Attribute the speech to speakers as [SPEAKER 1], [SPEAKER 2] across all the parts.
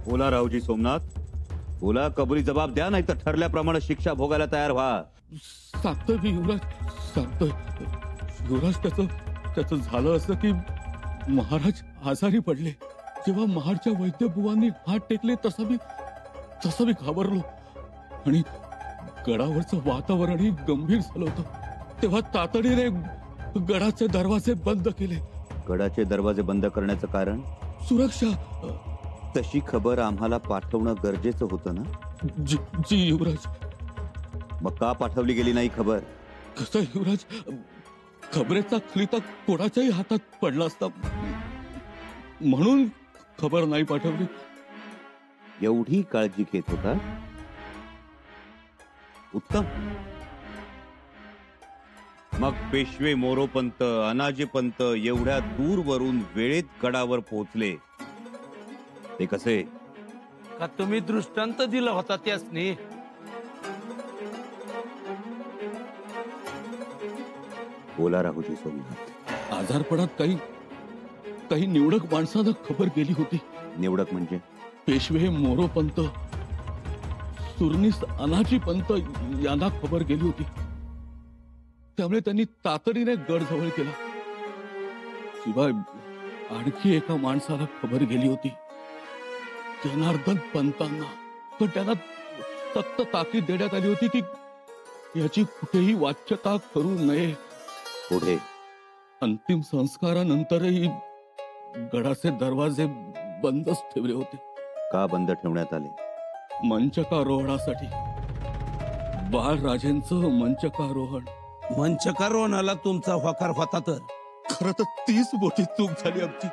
[SPEAKER 1] बोला रावजी सोमनाथ, बोला. कबुली जबाब द्या, नाही तर ठरल्याप्रमाणे शिक्षा भोगायला तयार व्हा.
[SPEAKER 2] सांगतोय मी युवराज, सांगतोय. युवराज, त्याचं झालं असं की महाराज आजारी पडले. जेव्हा महाडच्या वैद्यबुवांनी हात टेकले तसं मी घाबरलो आणि गडावरचं वातावरणही गंभीर झालं होतं. तेव्हा तातडीने गडाचे दरवाजे बंद केले.
[SPEAKER 1] गडाचे दरवाजे बंद करण्याचं कारण?
[SPEAKER 2] सुरक्षा.
[SPEAKER 1] तशी खबर आम्हाला पाठवणं गरजेचं होतं ना?
[SPEAKER 2] जी युवराज.
[SPEAKER 1] मग का पाठवली गेली नाही खबर?
[SPEAKER 2] कसं युवराज, खबरेचा खलिता कोणाच्याही हातात पडला असता म्हणून खबर नाही पाठवली.
[SPEAKER 1] एवढी काळजी घेत होता? उत्तम. मग पेशवे मोरोपंत, अनाजीपंत एवढ्या दूरवरून वेळेत गडावर पोहोचले ते कसे?
[SPEAKER 3] का तुम्ही दृष्टांत दिला होता त्यासनी?
[SPEAKER 1] बोला राहुजी सोमनाथ.
[SPEAKER 2] आजारपणात काही निवडक माणसांना खबर गेली होती.
[SPEAKER 1] निवडक म्हणजे?
[SPEAKER 2] पेशवे मोरोपंत, सुरनीस अनाजीपंत यांना खबर गेली होती. त्यामुळे त्यांनी तातडीने गड जवळ केला. शिवाय आणखी एका माणसाला खबर गेली होती, जनार्दन पंतांना. पण त्यांना सक्त ताकीद देण्यात आली होती की याची कुठेही वाच्यता करू नये.
[SPEAKER 1] पुढे?
[SPEAKER 2] अंतिम संस्कारानंतरही गडाचे दरवाजे बंदच ठेवले होते.
[SPEAKER 1] का बंद ठेवण्यात आले?
[SPEAKER 2] मंचकारोहणासाठी. बाळराजेंचं मंचकारोहण.
[SPEAKER 3] मंचकारोहणाला तुमचा होकार होता तर?
[SPEAKER 2] खरं तर तीच मोठी चूक झाली आमची.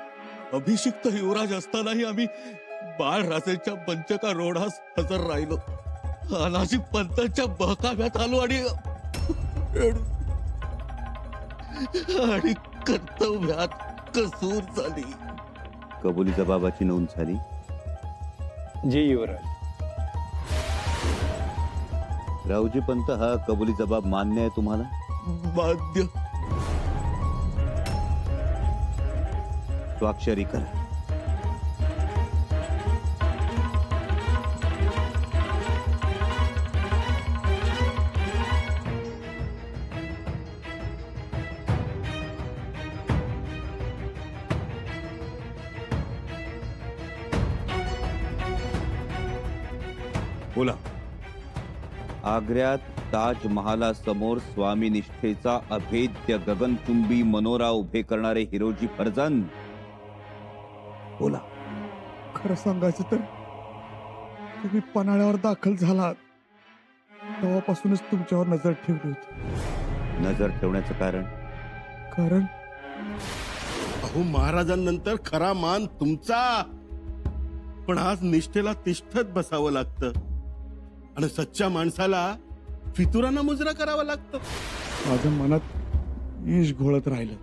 [SPEAKER 2] अभिषिक्त युवराज असतानाही आम्ही बाळराजेंच्या मंचकारोहणास हजर राहिलो. अनाजी पंतांच्या बहकाव्यात आलो आणि कर्तव्यात कसूर झाली.
[SPEAKER 1] कबुली जबाबाची नोंद झाली?
[SPEAKER 4] जी युवराज.
[SPEAKER 1] रावजी पंत, हा कबुली जबाब मान्य आहे तुम्हाला?
[SPEAKER 2] मान्य.
[SPEAKER 1] स्वाक्षरी करा. बोला. आग्र्यात ताजमहालासमोर स्वामी निष्ठेचा अभेद्य गगनचुंबी मनोरा उभे करणारे हिरोजी फर्जंद. बोला.
[SPEAKER 5] खरं सांगायचं तर तुम्ही पन्हाळ्यावर दाखल झालात तेव्हापासूनच तुमच्यावर नजर ठेवली होती.
[SPEAKER 1] नजर ठेवण्याचं कारण?
[SPEAKER 5] कारण
[SPEAKER 6] अहो, महाराजांनंतर खरा मान तुमचा. पण आज निष्ठेला तिष्ठत बसावं लागतं आणि सच्च्या माणसाला फितुरांना मुजरा करावा लागतं.
[SPEAKER 5] माझ्या मनात ईश घोळत राहिलं.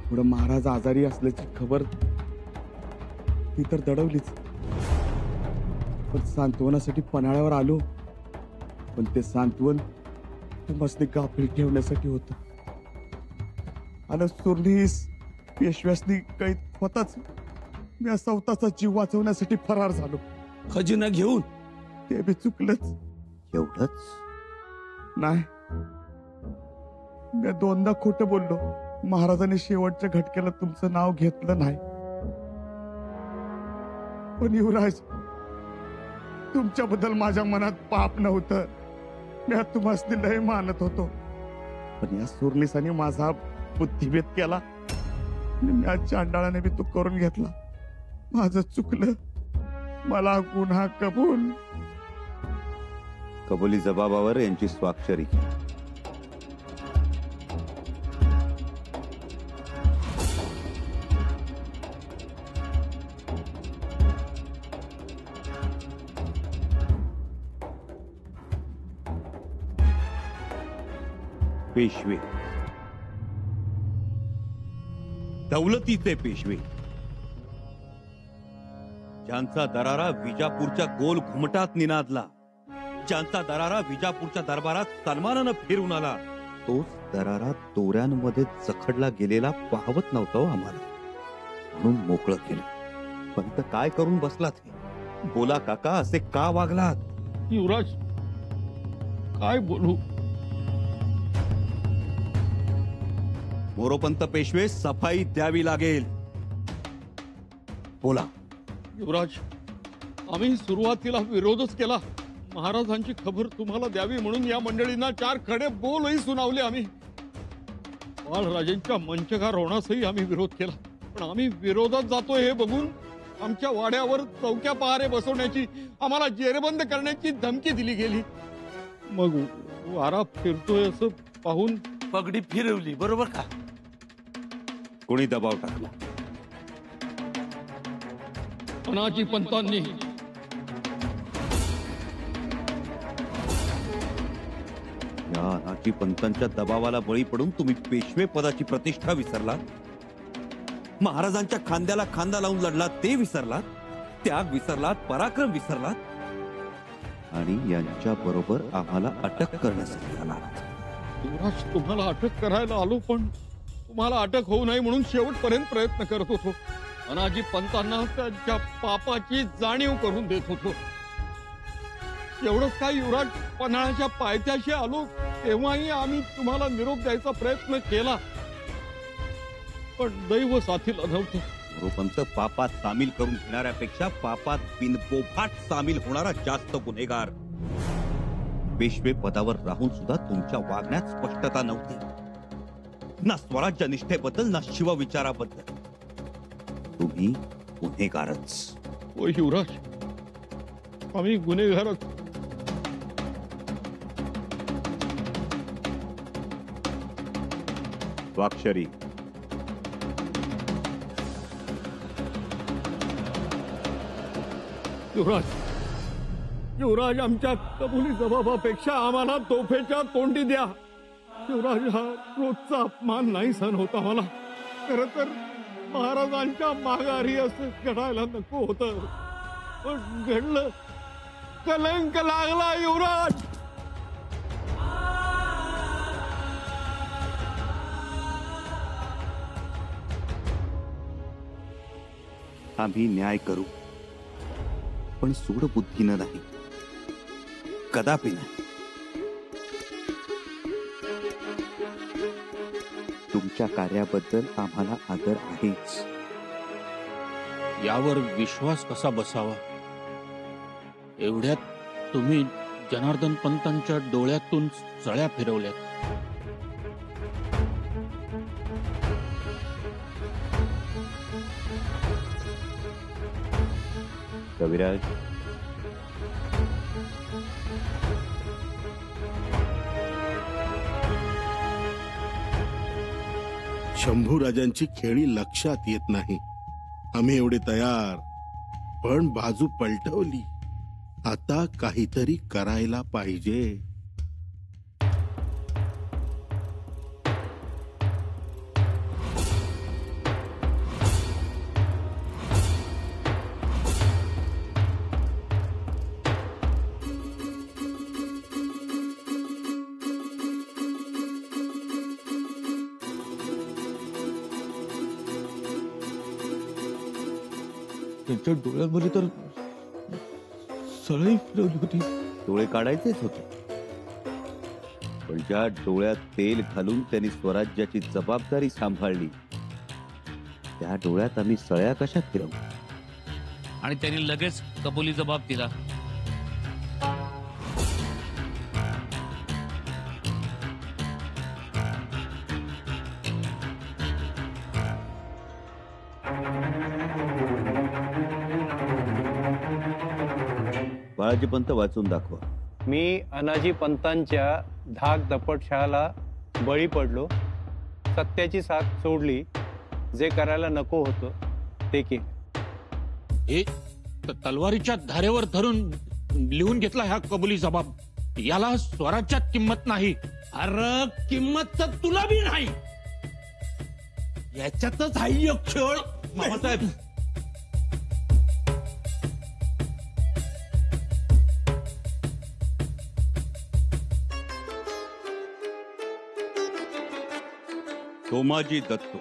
[SPEAKER 5] पुढं महाराज आजारी असल्याची खबर ती तर दडवलीच, पण सांत्वनासाठी पन्हाळ्यावर आलो. पण ते सांत्वन तुम्हाला गाफील ठेवण्यासाठी होतं. आणि सुरनीस पेशव्यासनी कैद होताच मी स्वतःचा जीव वाचवण्यासाठी फरार झालो.
[SPEAKER 3] खजिना घेऊन?
[SPEAKER 5] ते बी चुकलंच.
[SPEAKER 1] एवढंच
[SPEAKER 5] नाही, मी दोनदा खोटं बोललो. महाराजांनी शेवटच्या घटकेला तुमचं नाव घेतलं नाही. पण युवराज, तुमच्याबद्दल माझ्या मनात पाप नव्हतं. मी तुम्हाला लय मानत होतो. पण या सुरनीसाने माझा बुद्धिभेद केला. मी आज चांडाळाने बी तो करून घेतला. माझं चुकलं. मला गुन्हा कबूल.
[SPEAKER 1] कबुली जबाबावर यांची स्वाक्षरी. पेशवे, दौलतीचे पेशवे, ज्यांचा दरारा विजापूरच्या गोल घुमटात निनादला, ज्यांचा दरारा विजापूरच्या दरबारात सन्मानानं फिरून आला, तोच दरारा तोऱ्यांमध्ये चखडला गेलेला पाहवत नव्हता आम्हाला. म्हणून मोकळं केलं. पंत काय करून बसलात हे? बोला काका, असे का वागलात?
[SPEAKER 2] युवराज, काय बोलू?
[SPEAKER 1] मोरोपंत पेशवे, सफाई द्यावी लागेल. बोला.
[SPEAKER 2] युवराज, आम्ही सुरुवातीला विरोधच केला. महाराजांची खबर तुम्हाला द्यावी म्हणून या मंडळींना 4 खडे बोलही सुनावले आम्ही. बाळराजेंच्या मंचकार होण्यासही आम्ही विरोध केला. पण आम्ही विरोधात जातो हे बघून आमच्या वाड्यावर चौक्या पहारे बसवण्याची, आम्हाला जेरबंद करण्याची धमकी दिली गेली. मग वारा फिरतोय असं पाहून
[SPEAKER 3] पगडी फिरवली, बरोबर का?
[SPEAKER 1] कोणी दबाव टाकला?
[SPEAKER 2] अनाजी पंतांनी.
[SPEAKER 1] या अनाजी पंतांच्या दबावाला बळी पडून तुम्ही पेशवे पदाची प्रतिष्ठा विसरलात. महाराजांच्या खांद्याला खांदा लावून लढलात ते विसरलात. त्याग विसरलात, पराक्रम विसरलात आणि यांच्या बरोबर आम्हाला अटक करण्यासाठी आलात.
[SPEAKER 2] युवराज, तुम्हाला अटक करायला आलो, पण तुम्हाला अटक होऊ नये म्हणून शेवटपर्यंत प्रयत्न करत होतो. अनाजी पंतांना त्यांच्या पापाची जाणीव करून देत होतो. एवढंच काय युवराज, पन्हाळ्याच्या पायथ्याशी आलो तेव्हाही आम्ही तुम्हाला निरोप द्यायचा प्रयत्न केला, पण दैव साथीला नव्हतं.
[SPEAKER 1] मोरोपंत, पापात सामील करून घेणाऱ्यापेक्षा पापात बिनपोफाट सामील होणारा जास्त गुन्हेगार. पेशवे पदावर राहून सुद्धा तुमच्या वागण्यात स्पष्टता नव्हती, ना स्वराज्य निष्ठेबद्दल ना शिवविचाराबद्दल. तुम्ही गुन्हेगारच.
[SPEAKER 2] ओ युवराज, आम्ही गुन्हेगारच.
[SPEAKER 1] स्वाक्षरी.
[SPEAKER 2] युवराज, आमच्या कबुली जबाबापेक्षा आम्हाला तोफेच्या तोंडी द्या. युवराज, हा रोजचा अपमान नाही सहन होता मला. खरं तर महाराजांच्या माघारी असं घडायला नको होतं, पण घडलं. कलंक लागला युवराज.
[SPEAKER 1] आम्ही न्याय करू, पण सूडबुद्धीनं नाही, कदापि नाही. तुमच्या कार्याबद्दल आम्हाला आदर आहेच.
[SPEAKER 2] यावर विश्वास कसा बसावा? एवढ्यात तुम्ही जनार्दन पंतांच्या डोळ्यातून सळ्या फिरवल्यात.
[SPEAKER 1] कविराज,
[SPEAKER 6] शंभूराजांची खेळी लक्षात येत नाही. आम्ही एवढे तयार, पण बाजू पलटवली. आता काहीतरी करायला पाहिजे.
[SPEAKER 2] त्यांच्या डोळ्यामध्ये तर सळई फिरवली होती.
[SPEAKER 1] डोळे काढायचेच होते, पण ज्या डोळ्यात तेल घालून त्यांनी स्वराज्याची जबाबदारी सांभाळली, त्या डोळ्यात आम्ही सळ्या कशा फिरवू?
[SPEAKER 7] आणि त्यांनी लगेच कबुली जबाब दिला.
[SPEAKER 1] बाळाजी पंत, वाचून दाखवा.
[SPEAKER 4] मी अनाजी पंतांच्या धाक दपटशाला बळी पडलो, सत्याची साथ सोडली, जे करायला नको होतं ते केलं.
[SPEAKER 2] हे तलवारीच्या धारेवर धरून लिहून घेतला हा कबुली जबाब. याला स्वराज्यात किंमत नाही.
[SPEAKER 3] अरे किंमत तर तुला बी नाही. याच्यातच आहे खेळ.
[SPEAKER 1] मामासाहेब, सोमाजी दत्तो,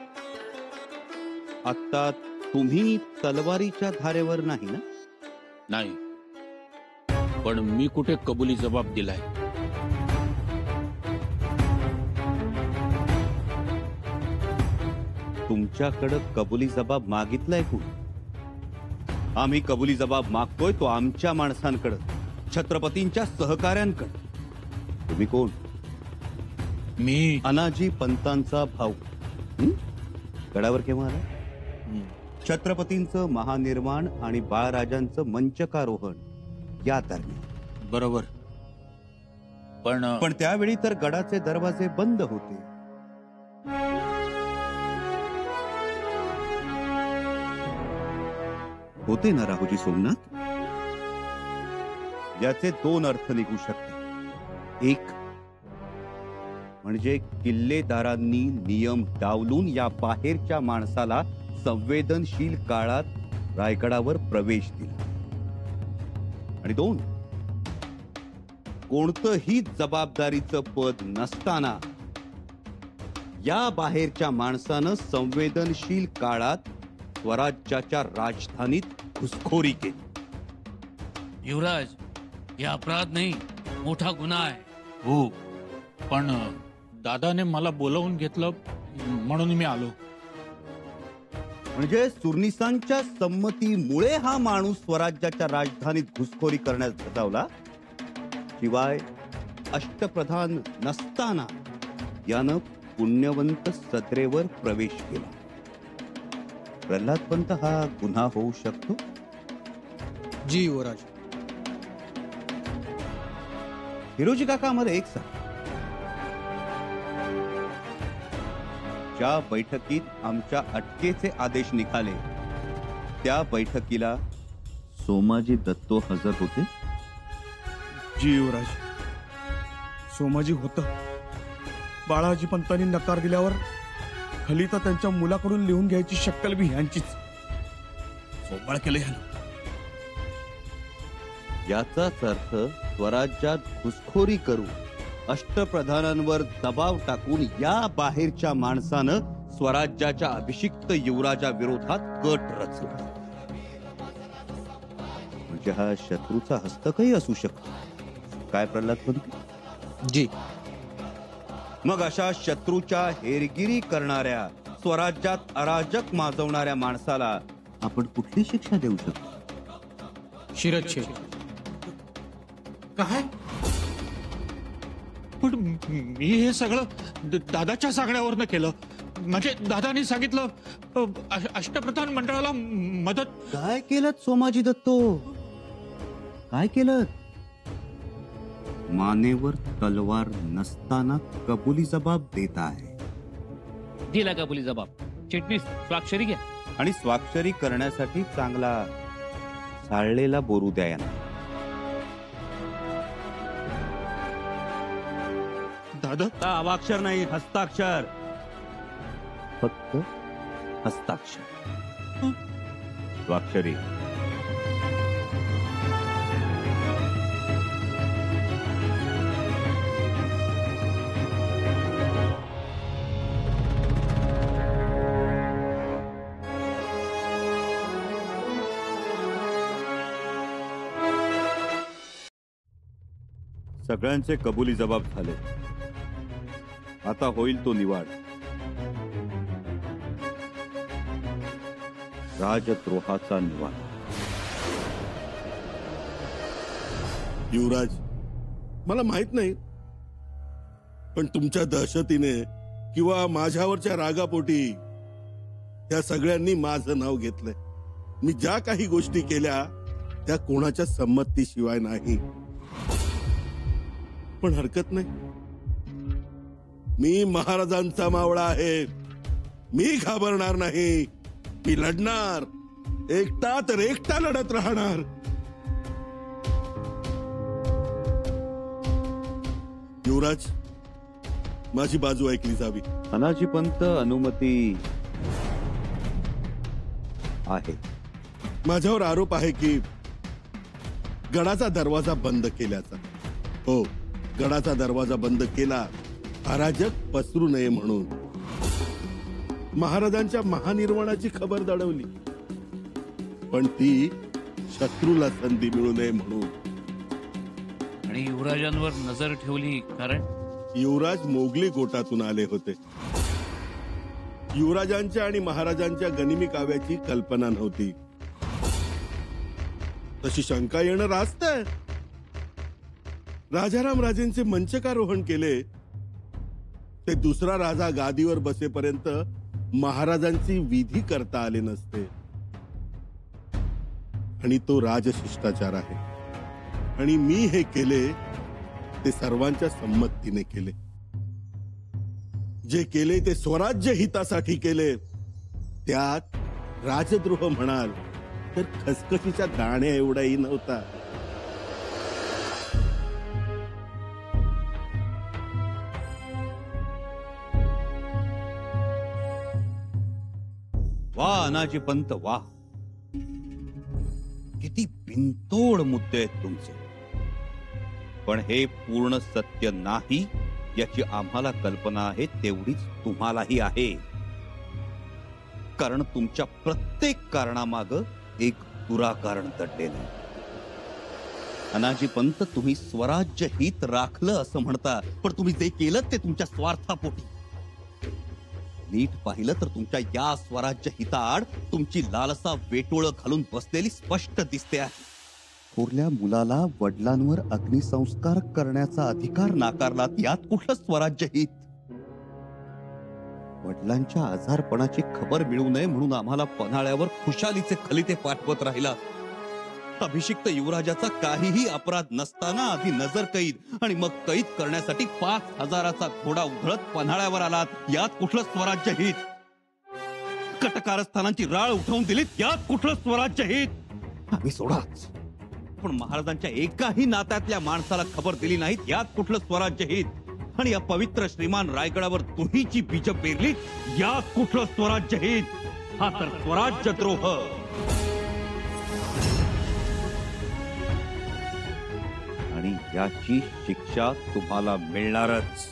[SPEAKER 1] आता तुम्ही तलवारीच्या धारेवर नाही ना?
[SPEAKER 2] नाही, पण मी कुठे कबुली जबाब दिलाय?
[SPEAKER 1] तुमच्याकडं कबुली जबाब मागितलाय कोण? आम्ही कबुली जबाब मागतोय तो आमच्या माणसांकडं, छत्रपतींच्या सहकाऱ्यांकडं. तुम्ही कोण?
[SPEAKER 2] मी
[SPEAKER 1] अनाजी पंतांचा भाऊ. हं? गडावर केव्हा आला? छत्रपतींचं महानिर्वाण आणि बाळराजांचं मंचकारोहण या दरम्यान.
[SPEAKER 2] बरोबर, पण
[SPEAKER 1] त्यावेळी तर गडाचे दरवाजे बंद होते. होते ना राहुजी सोमनाथ? याचे दोन अर्थ निघू शकतात. एक म्हणजे किल्लेदारांनी नियम डावलून या बाहेरच्या माणसाला संवेदनशील काळात रायगडावर प्रवेश दिला. आणि दोन, कोणतंही जबाबदारीचं पद नसताना या बाहेरच्या माणसानं संवेदनशील काळात स्वराज्याच्या राजधानीत घुसखोरी केली.
[SPEAKER 7] युवराज, हे अपराध नाही, मोठा गुन्हा आहे.
[SPEAKER 2] हो, पण दादाने मला बोलावून घेतलं म्हणून मी आलो.
[SPEAKER 1] म्हणजे सुरनिसांच्या संमतीमुळे हा माणूस स्वराज्याच्या राजधानीत घुसखोरी करण्यास धजावला. शिवाय अष्टप्रधान नसताना यानं पुण्यवंत सत्रेवर प्रवेश केला. प्रल्हाद पंत हा गुन्हा होऊ शकतो?
[SPEAKER 8] जी युवराज.
[SPEAKER 1] हिरोजी काका आम्हाला एक सांग, ज्या बैठकीत आमच्या अटकेचे आदेश निघाले त्या बैठकीला सोमाजी दत्तो हजर होते?
[SPEAKER 5] जी युवराज, सोमाजी होत. बाळाजी पंतांनी नकार दिल्यावर खलिता त्यांच्या मुलाकडून लिहून घ्यायची शक्कल बी ह्यांचीच. सोबाळ केलं ह्यानं.
[SPEAKER 1] याचाच अर्थ स्वराज्यात घुसखोरी करून अष्टप्रधानांवर दबाव टाकून या बाहेरच्या माणसानं स्वराज्याच्या अभिषिक्त युवराजा विरोधात कट रचला. म्हणजे हा शत्रूचा हस्तकही असू शकतो. काय प्रल्हाद पंत?
[SPEAKER 8] जी.
[SPEAKER 1] मग अशा शत्रूच्या हेरगिरी करणाऱ्या, स्वराज्यात अराजक माजवणाऱ्या माणसाला आपण कुठली शिक्षा देऊ शकतो?
[SPEAKER 8] शिरच्छेद.
[SPEAKER 2] काय? पण मी हे सगळं दादाच्या सांगण्यावरनं केलं. म्हणजे दादानी सांगितलं अष्टप्रधान मंडळाला मदत.
[SPEAKER 1] काय केलं सोमाजी दत्तो? काय केलं? मानेवर तलवार नसताना कबुली जबाब देत आहे.
[SPEAKER 7] दिला कबुली जबाब. चिटणीस, स्वाक्षरी घ्या.
[SPEAKER 1] आणि स्वाक्षरी करण्यासाठी चांगला साळलेला बोरू द्या यांना.
[SPEAKER 2] दादा,
[SPEAKER 1] अवाक्षर नाही, हस्ताक्षर. फक्त हस्ताक्षर. स्वाक्षरी. सगळ्यांचे कबुली जबाब झाले. आता होईल तो निवाड. राजद्रोहाचा निवाड.
[SPEAKER 6] युवराज, मला माहित नाही, पण तुमच्या दहशतीने किंवा माझ्यावरच्या रागापोटी त्या सगळ्यांनी माझं नाव घेतलंय. मी ज्या काही गोष्टी केल्या त्या कोणाच्या संमतीशिवाय नाही. पण हरकत नाही, मी महाराजांचा मावळा आहे. मी घाबरणार नाही. मी लढणार. एकटा तर एकटा लढत राहणार. युवराज, माझी बाजू ऐकली जावी.
[SPEAKER 1] अनाजी पंत, अनुमती आहे.
[SPEAKER 6] माझ्यावर आरोप आहे की गडाचा दरवाजा बंद केल्याचा. हो, गडाचा दरवाजा बंद केला अराजक पसरू नये म्हणून. महाराजांच्या महानिर्वाणाची खबर दडवली. पण ती शत्रूला संधी मिळू नये म्हणून.
[SPEAKER 7] आणि युवराजांवर नजर ठेवली कारण
[SPEAKER 6] युवराज मोगली गोटातून आले होते. युवराजांच्या आणि महाराजांच्या गनिमी काव्याची कल्पना नव्हती. तशी शंका येणं रास्त आहे. राजाराम राजेंचे मंचकारोहण केले ते दुसरा राजा गादीवर बसेपर्यंत महाराजांची विधी करता आले नसते. आणि तो राजशिष्टाचार आहे. आणि मी हे केले ते सर्वांच्या संमतीने केले. जे केले ते स्वराज्य हितासाठी केले. त्यात राजद्रोह म्हणाल तर खसखशीच्या दाण्या एवढाही नव्हता.
[SPEAKER 1] वा अनाजी पंत वा, किती बिनतोड मुद्दे आहेत तुमचे. पण हे पूर्ण सत्य नाही याची आम्हाला कल्पना आहे, तेवढीच तुम्हालाही आहे. कारण तुमच्या प्रत्येक कारणामाग एक दुराकारण दडलेलं आहे. अनाजी पंत, तुम्ही स्वराज्य हित राखलं असं म्हणता, पण तुम्ही जे केलं ते तुमच्या स्वार्थापोटी. नीट पाहिलं तर तुमच्या या स्वराज्य हिताआड तुमची लालसा वेटोळं घालून बसलेली स्पष्ट दिसते आहे. थोरल्या मुलाला वडिलांवर अग्निसंस्कार करण्याचा अधिकार नाकारलात, यात कुठलं स्वराज्य हित? वडिलांच्या आजारपणाची खबर मिळू नये म्हणून आम्हाला पन्हाळ्यावर खुशालीचे खलिते पाठवत राहिला. अभिषिक्त युवराजाचा काहीही अपराध नसताना आधी नजर कैद आणि मग कैद करण्यासाठी 5,000चा घोडा उधळत पन्हाळ्यावर आलात, यात कुठलं स्वराज्य हित? कटकारस्थानांची राळ उठवून दिलीत, यात कुठलं स्वराज्य हित? आम्ही सोडाच, पण महाराजांच्या एकाही नात्यातल्या माणसाला खबर दिली नाहीत, यात कुठलं स्वराज्य हित? आणि या पवित्र श्रीमान रायगडावर तुहीची बीज पेरलीत, यात कुठलं स्वराज्य हित? हा तर स्वराज्य द्रोह. आणि याची शिक्षा तुम्हाला मिळणारच.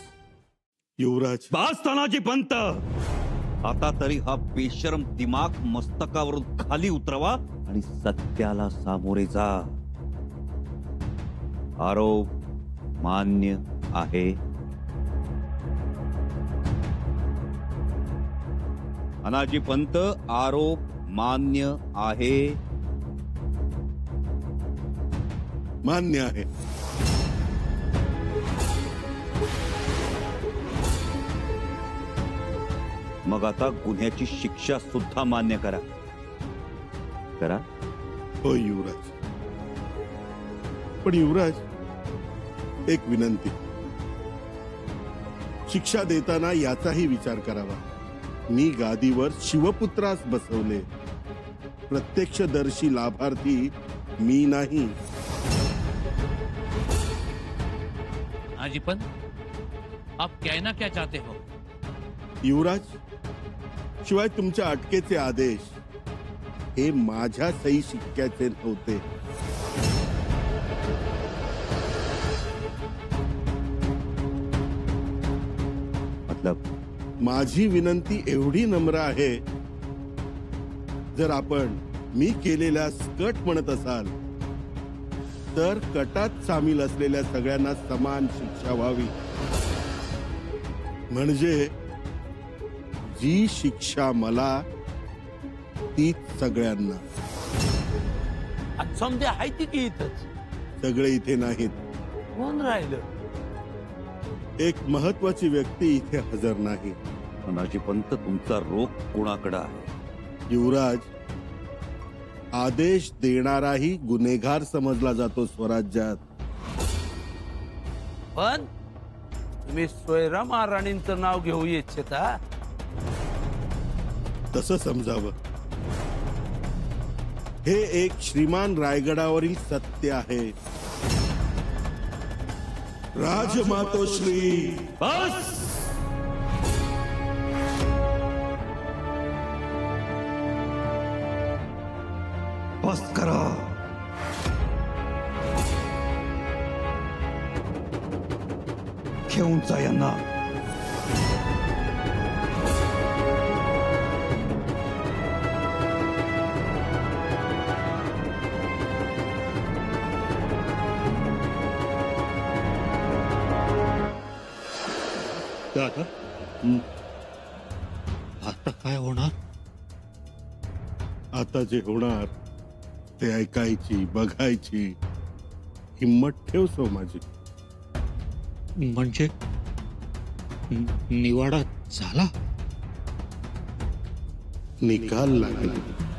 [SPEAKER 6] युवराज,
[SPEAKER 1] बास तानाजी पंत, आता तरी हा बेशरम दिमाग मस्तकावरून खाली उतरवा आणि सत्याला सामोरे जा. आरोप मान्य आहे. अनाजी पंत, आरोप मान्य आहे.
[SPEAKER 6] मान्य आहे.
[SPEAKER 1] मग आता गुन्ह्याची शिक्षा सुद्धा मान्य करा. करा.
[SPEAKER 6] हो युवराज. पण युवराज, एक विनंती. शिक्षा देताना याचाही विचार करावा. मी गादीवर शिवपुत्रास बसवले. प्रत्यक्षदर्शी लाभार्थी मी नाही.
[SPEAKER 7] आजीपन, आप कहना क्या चाहते हो?
[SPEAKER 6] युवराज, शिवाय तुमच्या अटकेचे आदेश हे माझ्या सही शिक्क्याचे नव्हते.
[SPEAKER 1] मतलब
[SPEAKER 6] माझी विनंती एवढी नम्र आहे, जर आपण मी केलेल्या स्कट म्हणत असाल तर कटात सामील असलेल्या सगळ्यांना समान शिक्षा व्हावी. म्हणजे जी शिक्षा मला तीच सगळ्यांना.
[SPEAKER 3] समजा आहे ती की इथंच
[SPEAKER 6] सगळे इथे नाहीत.
[SPEAKER 3] कोण राहिलं?
[SPEAKER 6] एक महत्वाची व्यक्ती इथे हजर नाही.
[SPEAKER 1] अनाजी पंत, तुमचा रोग कोणाकडे आहे?
[SPEAKER 6] युवराज, आदेश देणाराही गुन्हेगार समजला जातो स्वराज्यात.
[SPEAKER 3] पण तुम्ही सोयरा महाराणींचं नाव घेऊ इच्छिता?
[SPEAKER 6] तसं समजावं. हे एक श्रीमान रायगडावरील सत्य आहे. राजमातोश्री,
[SPEAKER 1] बस. बस करा. घेऊन जा यांना.
[SPEAKER 2] दादा आता काय होणार?
[SPEAKER 6] आता जे होणार ते ऐकायची बघायची हिम्मत ठेव सोमाजी.
[SPEAKER 2] म्हणजे निवाडा झाला?
[SPEAKER 6] निकाल लागला.